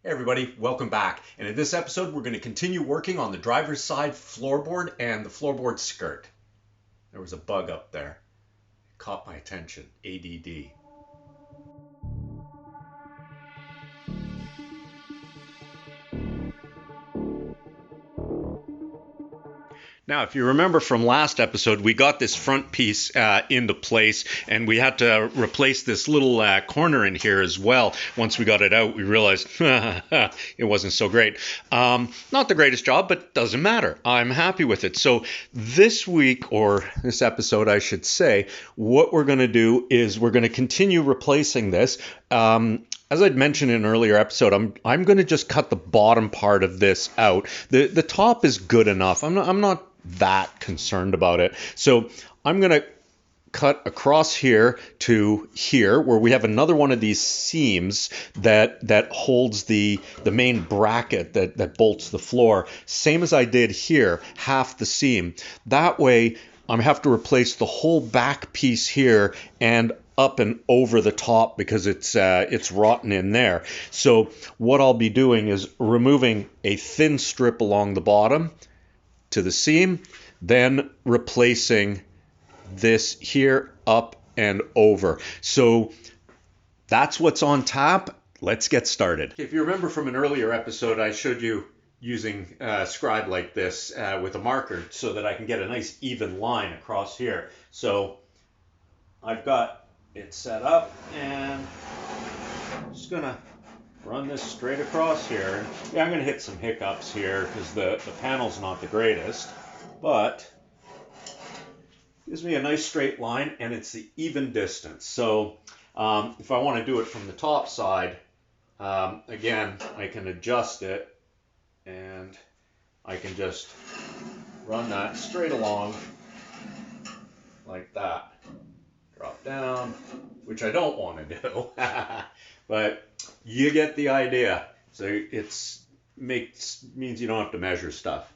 Hey everybody, welcome back. And in this episode, we're going to continue working on the driver's side floorboard and the floorboard skirt. There was a bug up there. It caught my attention. ADD. Now, if you remember from last episode, we got this front piece into place, and we had to replace this little corner in here as well. Once we got it out, we realized it wasn't so great. Not the greatest job, but doesn't matter. I'm happy with it. So this week, or this episode, I should say, what we're going to do is we're going to continue replacing this. As I'd mentioned in an earlier episode, I'm going to just cut the bottom part of this out. The top is good enough. I'm not that concerned about it. So I'm going to cut across here to here, where we have another one of these seams that holds the main bracket that bolts the floor. Same as I did here, half the seam. That way I have to replace the whole back piece here and up and over the top because it's rotten in there. So what I'll be doing is removing a thin strip along the bottom to the seam, then replacing this here up and over. So that's what's on tap. Let's get started. If you remember from an earlier episode, I showed you using scribe like this with a marker so that I can get a nice even line across here. So I've got it set up and I'm just gonna run this straight across here. Yeah, I'm gonna hit some hiccups here because the panel's not the greatest, but gives me a nice straight line and it's the even distance. So if I want to do it from the top side, again, I can adjust it and I can just run that straight along like that. Drop down, which I don't want to do, but you get the idea. So means you don't have to measure stuff.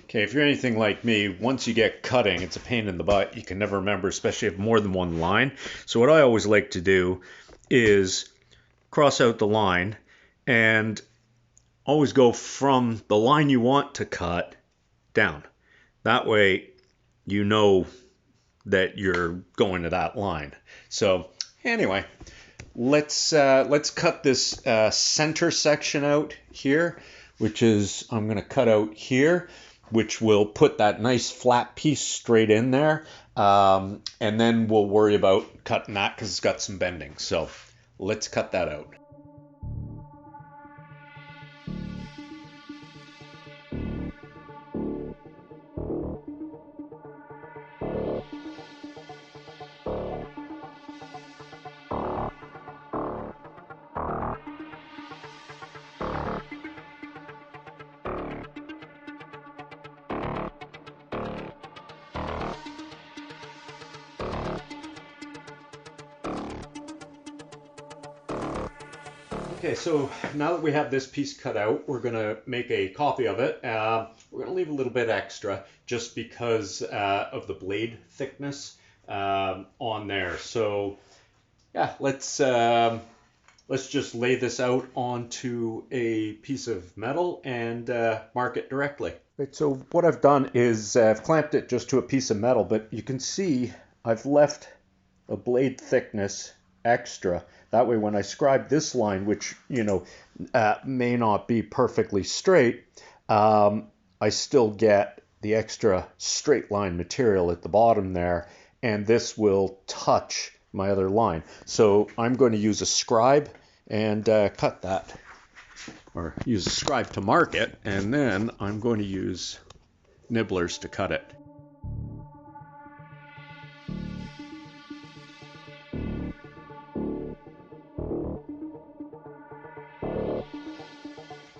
Okay, if you're anything like me, once you get cutting, it's a pain in the butt. You can never remember, especially if more than one line. So what I always like to do is cross out the line and always go from the line you want to cut down. That way you know that you're going to that line. So anyway, let's cut this center section out here, which is I'm going to cut out here, which will put that nice flat piece straight in there. And then we'll worry about cutting that because it's got some bending. So let's cut that out. Okay, so now that we have this piece cut out, we're going to make a copy of it. We're going to leave a little bit extra just because of the blade thickness on there. So yeah, let's just lay this out onto a piece of metal and mark it directly. Right, so what I've done is I've clamped it just to a piece of metal, but you can see I've left a blade thickness extra. That way when I scribe this line, which may not be perfectly straight, I still get the extra straight line material at the bottom there, and this will touch my other line. So I'm going to use a scribe and cut that, or use a scribe to mark it, and then I'm going to use nibblers to cut it.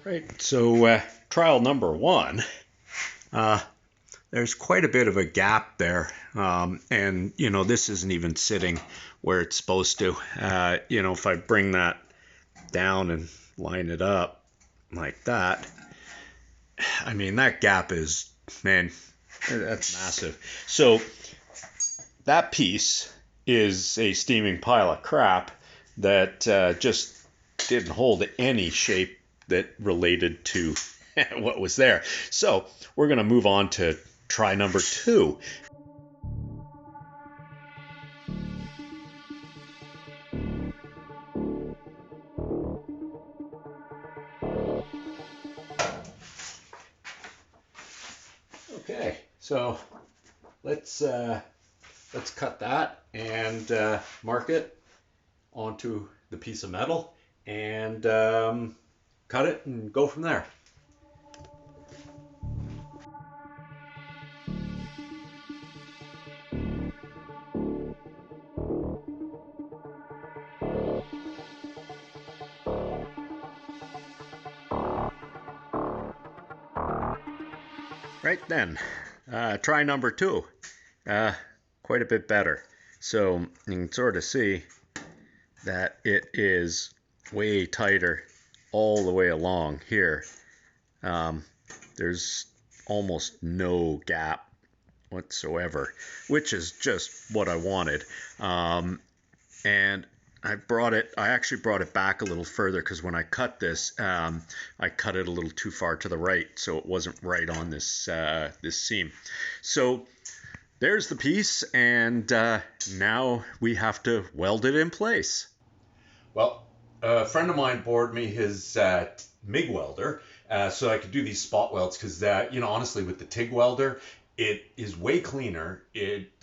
Right, so trial number one. there's quite a bit of a gap there. And, you know, this isn't even sitting where it's supposed to. You know, if I bring that down and line it up like that, I mean, that gap is, man, that's massive. So that piece is a steaming pile of crap that just didn't hold any shape that related to what was there. So we're going to move on to try number 2. Okay, so let's cut that and mark it onto the piece of metal and cut it and go from there. Right then, try number 2. Quite a bit better. So you can sort of see that it is way tighter all the way along here. There's almost no gap whatsoever, which is just what I wanted. And I actually brought it back a little further because when I cut this, I cut it a little too far to the right, so it wasn't right on this this seam. So there's the piece, and now we have to weld it in place. Well, a friend of mine borrowed me his MIG welder so I could do these spot welds because, you know, honestly, with the TIG welder, it is way cleaner.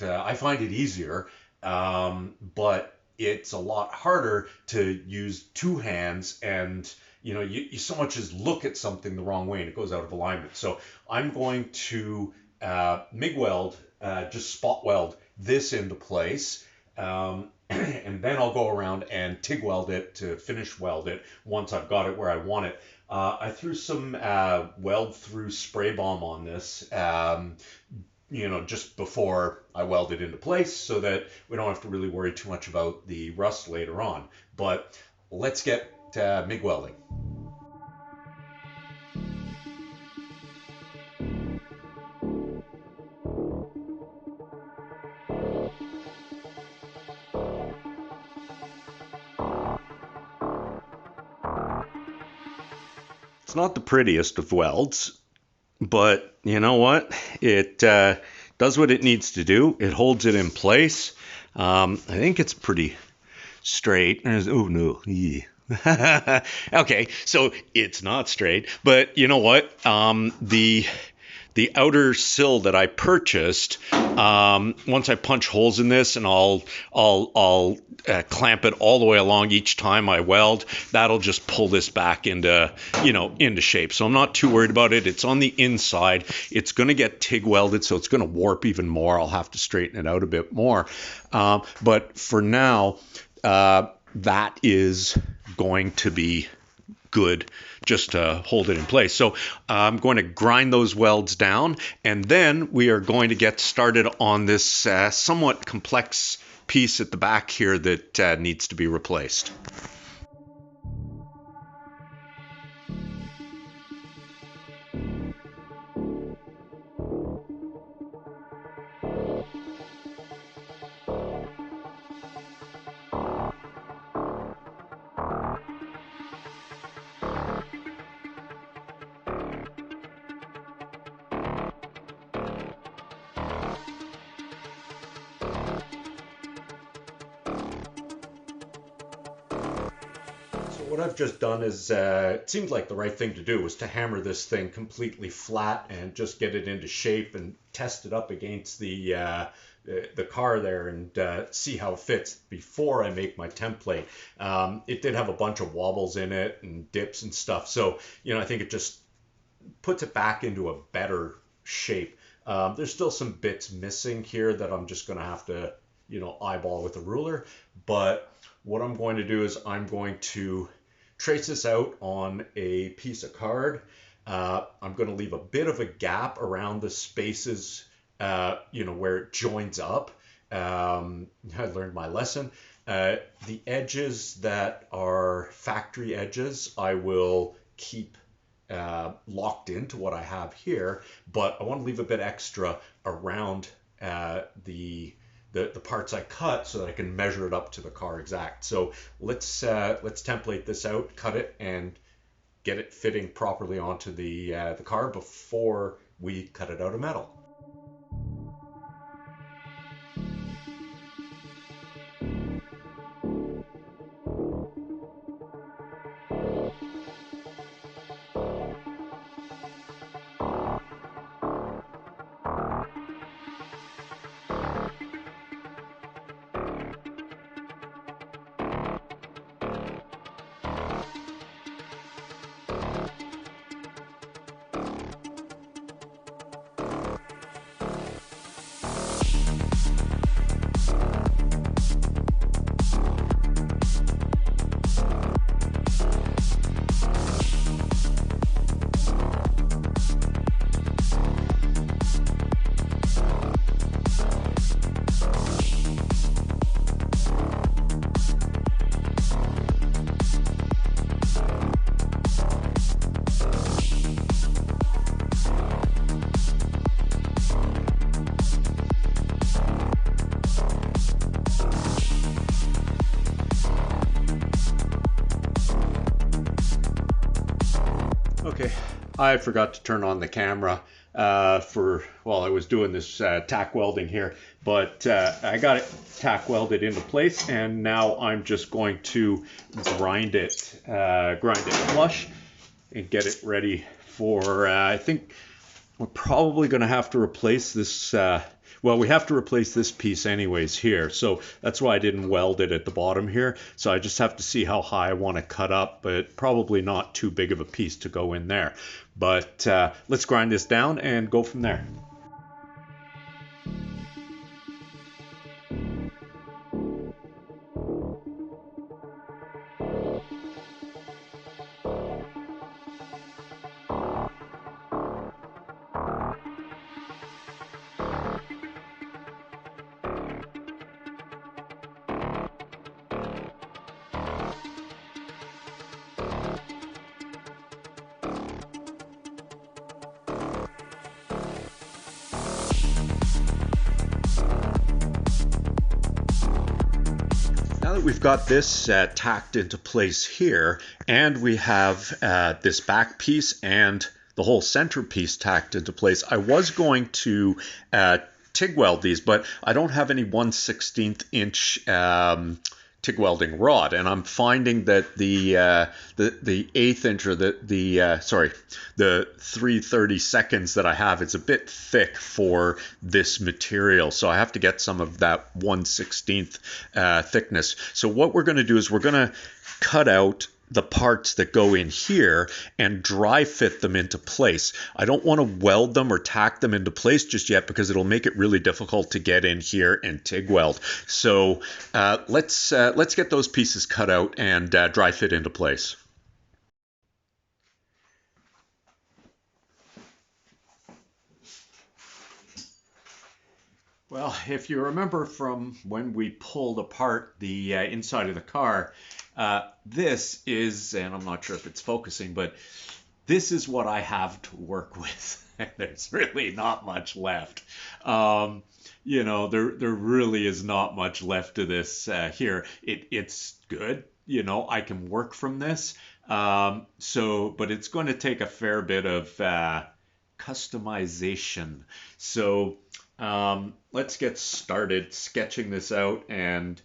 I find it easier, but it's a lot harder to use 2 hands, and you know, you so much as look at something the wrong way and it goes out of alignment. So I'm going to MIG weld, just spot weld this into place, and then I'll go around and TIG weld it to finish weld it once I've got it where I want it. I threw some weld through spray bomb on this, you know, just before I weld it into place so that we don't have to really worry too much about the rust later on. But let's get MIG welding. It's not the prettiest of welds, but you know what? It does what it needs to do. It holds it in place. I think it's pretty straight. Oh no. Yeah. Okay, so it's not straight, but you know what? The outer sill that I purchased, once I punch holes in this and I'll clamp it all the way along each time I weld, that'll just pull this back into, you know, into shape. So I'm not too worried about it. It's on the inside. It's going to get TIG welded, so it's going to warp even more. I'll have to straighten it out a bit more. But for now, that is going to be good just to hold it in place. So I'm going to grind those welds down, and then we are going to get started on this somewhat complex piece at the back here that needs to be replaced. What I've just done is, it seemed like the right thing to do was to hammer this thing completely flat and just get it into shape and test it up against the car there and see how it fits before I make my template. It did have a bunch of wobbles in it and dips and stuff, so you know, I think it just puts it back into a better shape. There's still some bits missing here that I'm just going to have to, you know, eyeball with a ruler, but what I'm going to do is I'm going to trace this out on a piece of card, I'm going to leave a bit of a gap around the spaces, where it joins up. I learned my lesson. The edges that are factory edges, I will keep locked into what I have here, but I want to leave a bit extra around the parts I cut so that I can measure it up to the car exact. So let's template this out, cut it, and get it fitting properly onto the car before we cut it out of metal. Okay, I forgot to turn on the camera while I was doing this tack welding here, but I got it tack welded into place, and now I'm just going to grind it flush and get it ready for. I think we're probably going to have to replace this. We have to replace this piece anyways here, so that's why I didn't weld it at the bottom here. So I just have to see how high I want to cut up, but probably not too big of a piece to go in there. But let's grind this down and go from there. Now that we've got this tacked into place here, and we have this back piece and the whole center piece tacked into place, I was going to TIG weld these, but I don't have any 1/16 inch TIG welding rod, and I'm finding that the 1/8 inch, or the 3/32 that I have, it's a bit thick for this material, so I have to get some of that 1/16 thickness. So what we're going to do is we're going to cut out the parts that go in here and dry fit them into place. I don't want to weld them or tack them into place just yet, because it'll make it really difficult to get in here and TIG weld. So let's get those pieces cut out and dry fit into place. Well, if you remember from when we pulled apart the inside of the car, this is, and I'm not sure if it's focusing, but this is what I have to work with. There's really not much left. There really is not much left to this here. It's good. I can work from this. But it's going to take a fair bit of customization. So let's get started sketching this out and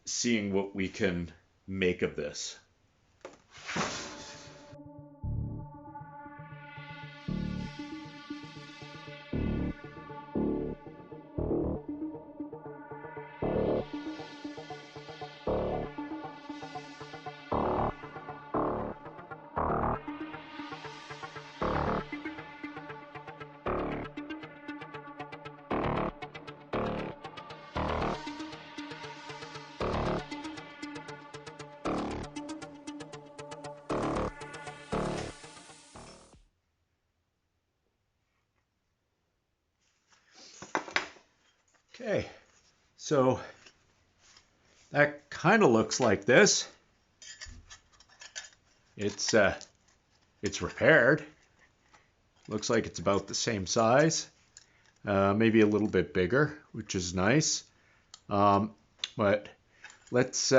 seeing what we can make of this. Okay, so that kind of looks like this. It's repaired. Looks like it's about the same size, maybe a little bit bigger, which is nice. But let's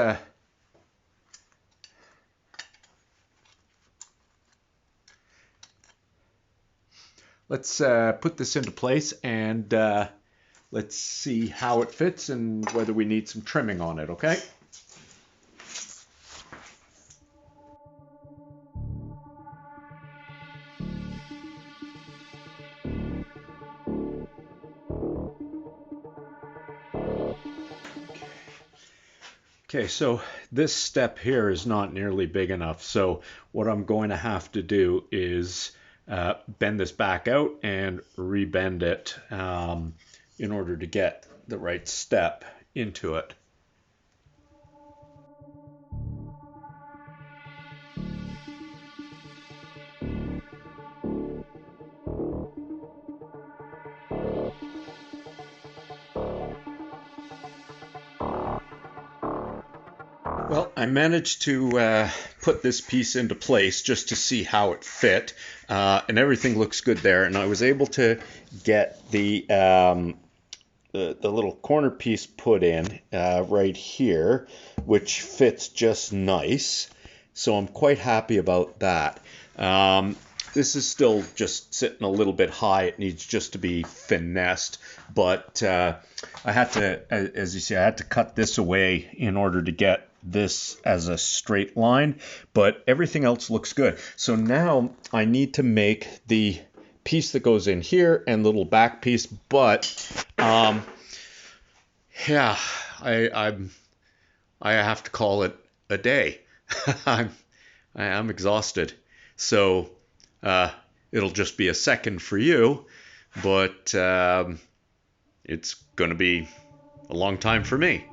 put this into place and let's see how it fits and whether we need some trimming on it, okay? Okay, so this step here is not nearly big enough. So what I'm going to have to do is bend this back out and rebend it in order to get the right step into it. Well, I managed to put this piece into place just to see how it fit, and everything looks good there. And I was able to get the little corner piece put in right here, which fits just nice. So I'm quite happy about that. This is still just sitting a little bit high. It needs just to be finessed, but I had to, as you see, I had to cut this away in order to get this as a straight line, but everything else looks good. So now I need to make the piece that goes in here and the little back piece, but yeah, I have to call it a day. I'm exhausted. So it'll just be a second for you, but it's going to be a long time for me.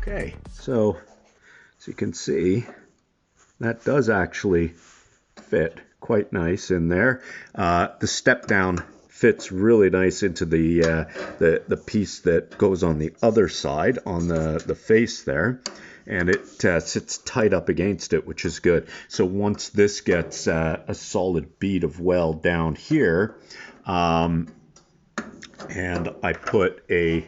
Okay, so as you can see, that does actually fit quite nice in there. The step down fits really nice into the piece that goes on the other side, on the face there, and it sits tight up against it, which is good. So once this gets a solid bead of weld down here, and I put a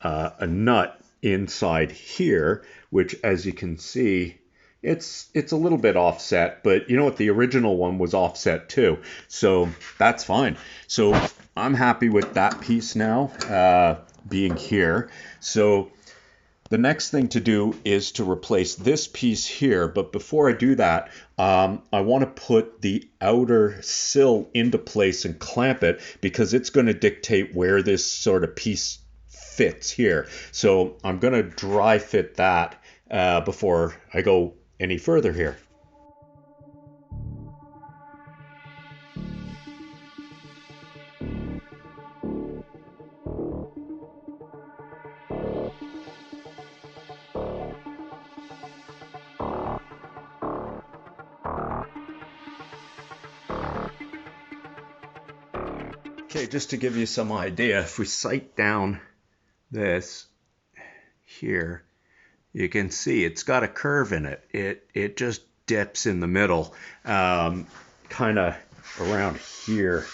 nut inside here, which, as you can see, it's a little bit offset, but you know what, the original one was offset too, so that's fine. So I'm happy with that piece now being here. So the next thing to do is to replace this piece here, but before I do that, I want to put the outer sill into place and clamp it, because it's going to dictate where this sort of piece fits here. So I'm going to dry fit that before I go any further here. Okay, just to give you some idea, if we sight down this here, you can see it's got a curve in it. It just dips in the middle. Kind of around here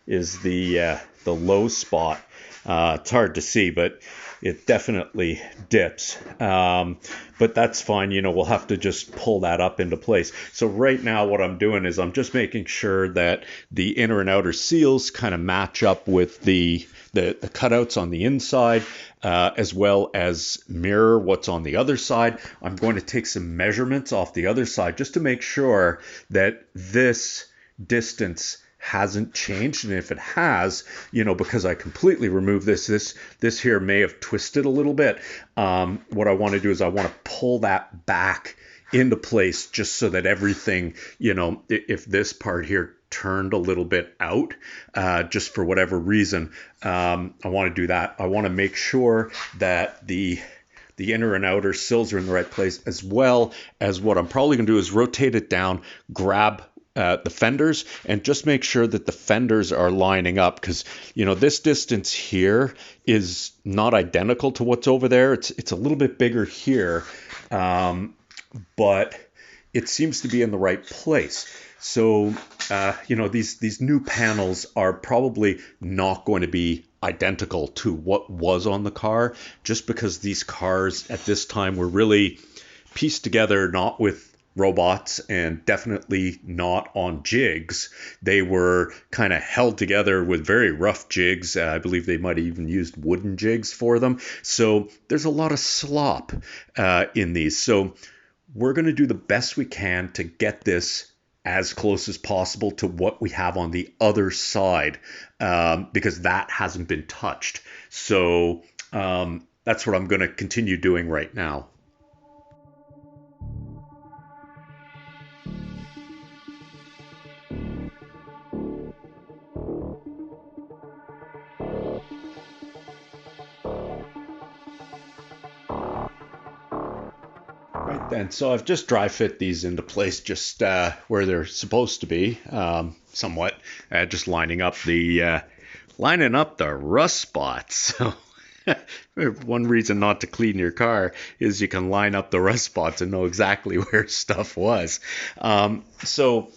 is the low spot. It's hard to see, but it definitely dips. But that's fine. We'll have to just pull that up into place. So right now what I'm doing is I'm just making sure that the inner and outer seals kind of match up with the cutouts on the inside, as well as mirror what's on the other side. I'm going to take some measurements off the other side just to make sure that this distance hasn't changed. And if it has, because I completely removed this here may have twisted a little bit. What I want to do is I want to pull that back into place just so that everything, if this part here turned a little bit out, just for whatever reason, I want to do that. I want to make sure that the inner and outer sills are in the right place, as well as what I'm probably going to do is rotate it down, grab the fenders, and just make sure that the fenders are lining up, because this distance here is not identical to what's over there. It's a little bit bigger here, but it seems to be in the right place. So these new panels are probably not going to be identical to what was on the car, just because these cars at this time were really pieced together, not with robots, and definitely not on jigs. They were kind of held together with very rough jigs. I believe they might have even used wooden jigs for them. So there's a lot of slop in these. So we're going to do the best we can to get this as close as possible to what we have on the other side, because that hasn't been touched. So that's what I'm going to continue doing right now. Right then, so I've just dry fit these into place, just where they're supposed to be, somewhat, just lining up the rust spots. So one reason not to clean your car is you can line up the rust spots and know exactly where stuff was. So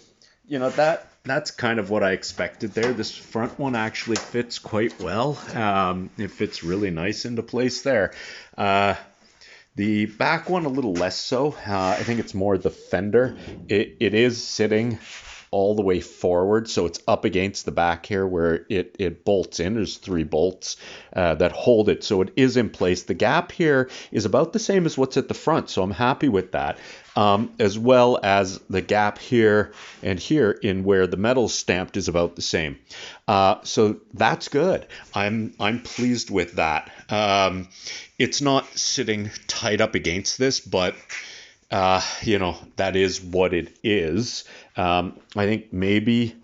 that's kind of what I expected there. This front one actually fits quite well. It fits really nice into place there. The back one a little less so. I think it's more the fender. It is sitting all the way forward, so it's up against the back here where it bolts in. There's 3 bolts that hold it, so it is in place. The gap here is about the same as what's at the front, so I'm happy with that. As well as the gap here and here in where the metal's stamped is about the same. So that's good. I'm pleased with that. It's not sitting tight up against this, but that is what it is. I think maybe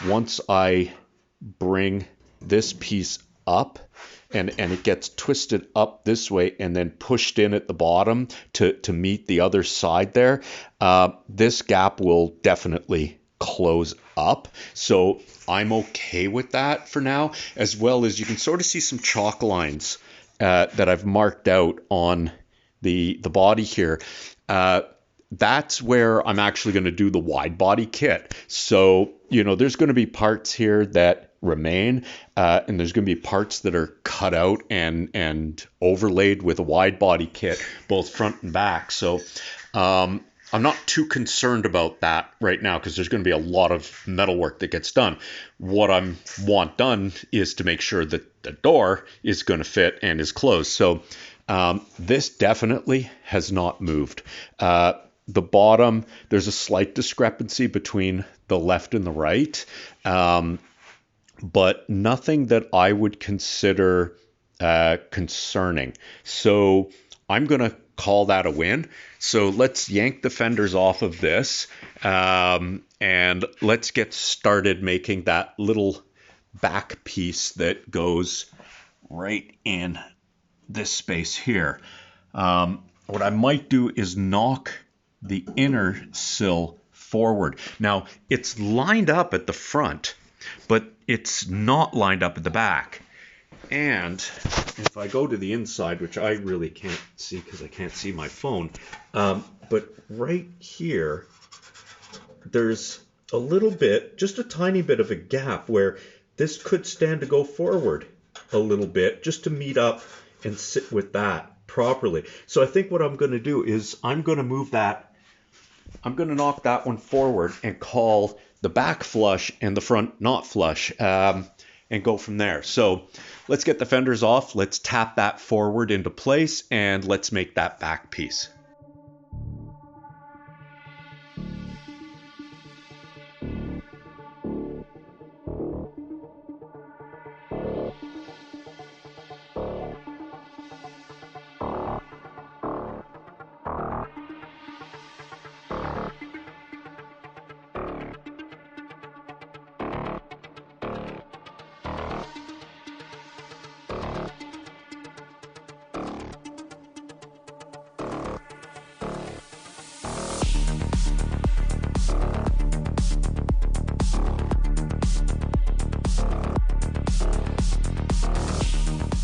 once I bring this piece up and it gets twisted up this way and then pushed in at the bottom to meet the other side there, this gap will definitely close up. So I'm okay with that for now, as well as you can sort of see some chalk lines that I've marked out on the body here. That's where I'm actually going to do the wide body kit. So, there's going to be parts here that remain, and there's going to be parts that are cut out and overlaid with a wide body kit, both front and back. So, I'm not too concerned about that right now, because there's going to be a lot of metal work that gets done. What I want done is to make sure that the door is going to fit and is closed. So this definitely has not moved. The bottom, there's a slight discrepancy between the left and the right, but nothing that I would consider concerning. So I'm going to call that a win. So let's yank the fenders off of this, and let's get started making that little back piece that goes right in this space here. What I might do is knock the inner sill forward. Now, it's lined up at the front, but it's not lined up at the back. And if I go to the inside, which I really can't see because I can't see my phone, but right here, there's a little bit, just a tiny bit of a gap where this could stand to go forward. a little bit just to meet up and sit with that properly. So I think what I'm going to do is I'm going to move that. I'm going to knock that one forward and call the back flush and the front not flush, and go from there. So let's get the fenders off. Let's tap that forward into place and let's make that back piece.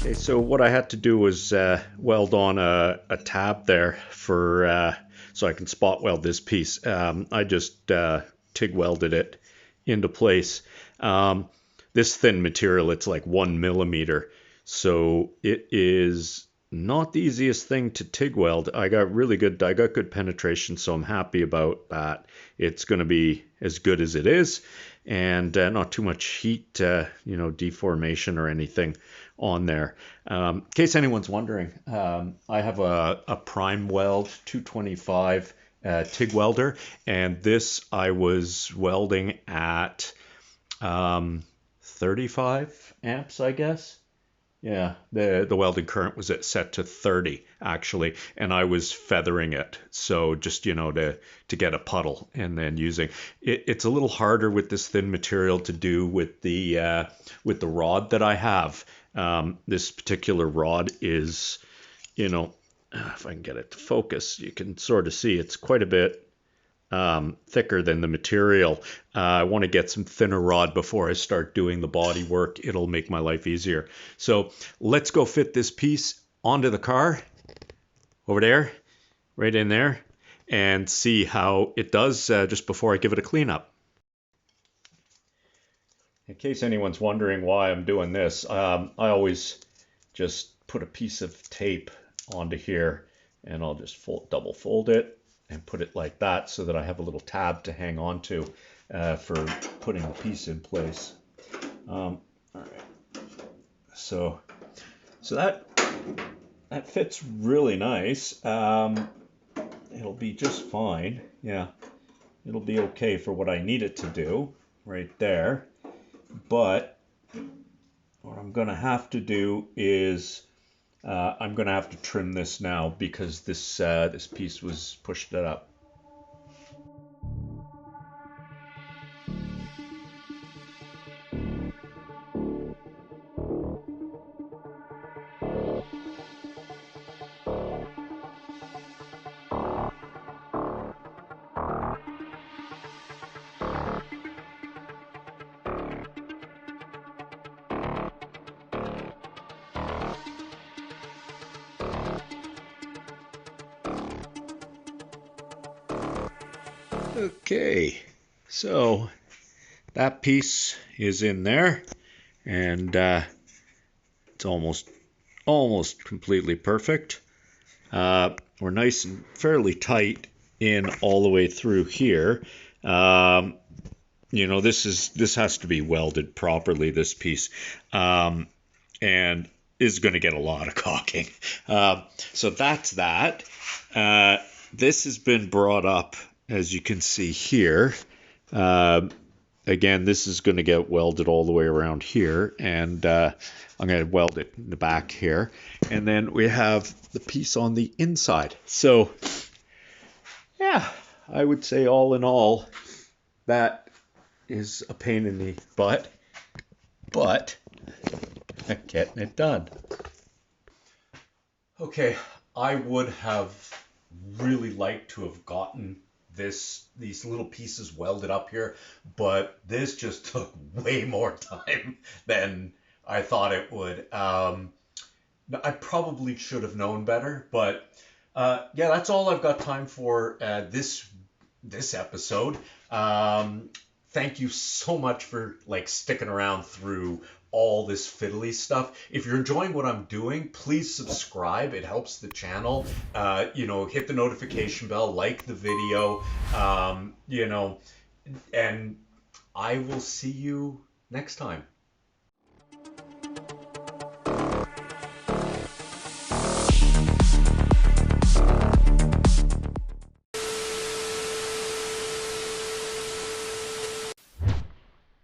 Okay, so what I had to do was weld on a tab there for so I can spot weld this piece. I just TIG welded it into place. This thin material, it's like 1 millimeter, so it is not the easiest thing to TIG weld. I got good penetration, so I'm happy about that. It's going to be as good as it is, and not too much heat, deformation or anything on there. In case anyone's wondering, I have a prime weld 225 TIG welder, and this I was welding at 35 amps, I guess. Yeah, the welding current was set to 30 actually, and I was feathering it, so just to get a puddle, and then using it. It's a little harder with this thin material to do with the rod that I have. This particular rod is, if I can get it to focus, you can sort of see it's quite a bit thicker than the material. I want to get some thinner rod before I start doing the body work. It'll make my life easier. So let's go fit this piece onto the car over there, right in there, and see how it does just before I give it a cleanup. In case anyone's wondering why I'm doing this, I always just put a piece of tape onto here, and I'll just double fold it and put it like that so that I have a little tab to hang on to for putting the piece in place. All right, so that fits really nice. It'll be just fine. Yeah, it'll be okay for what I need it to do right there. But what I'm going to have to do is I'm going to have to trim this now because this piece was pushed it up. Okay, so that piece is in there, and it's almost completely perfect. We're nice and fairly tight in all the way through here. This has to be welded properly, this piece, and is going to get a lot of caulking. So that's that. This has been brought up, as you can see here. Again, this is going to get welded all the way around here, and I'm going to weld it in the back here. And then we have the piece on the inside. So, yeah, I would say all in all, that is a pain in the butt, but getting it done. Okay, I would have really liked to have gotten these little pieces welded up here, but this just took way more time than I thought it would. I probably should have known better, but yeah, that's all I've got time for this episode. Thank you so much for sticking around through all this fiddly stuff. If you're enjoying what I'm doing, please subscribe. It helps the channel. Hit the notification bell, like the video, and I will see you next time.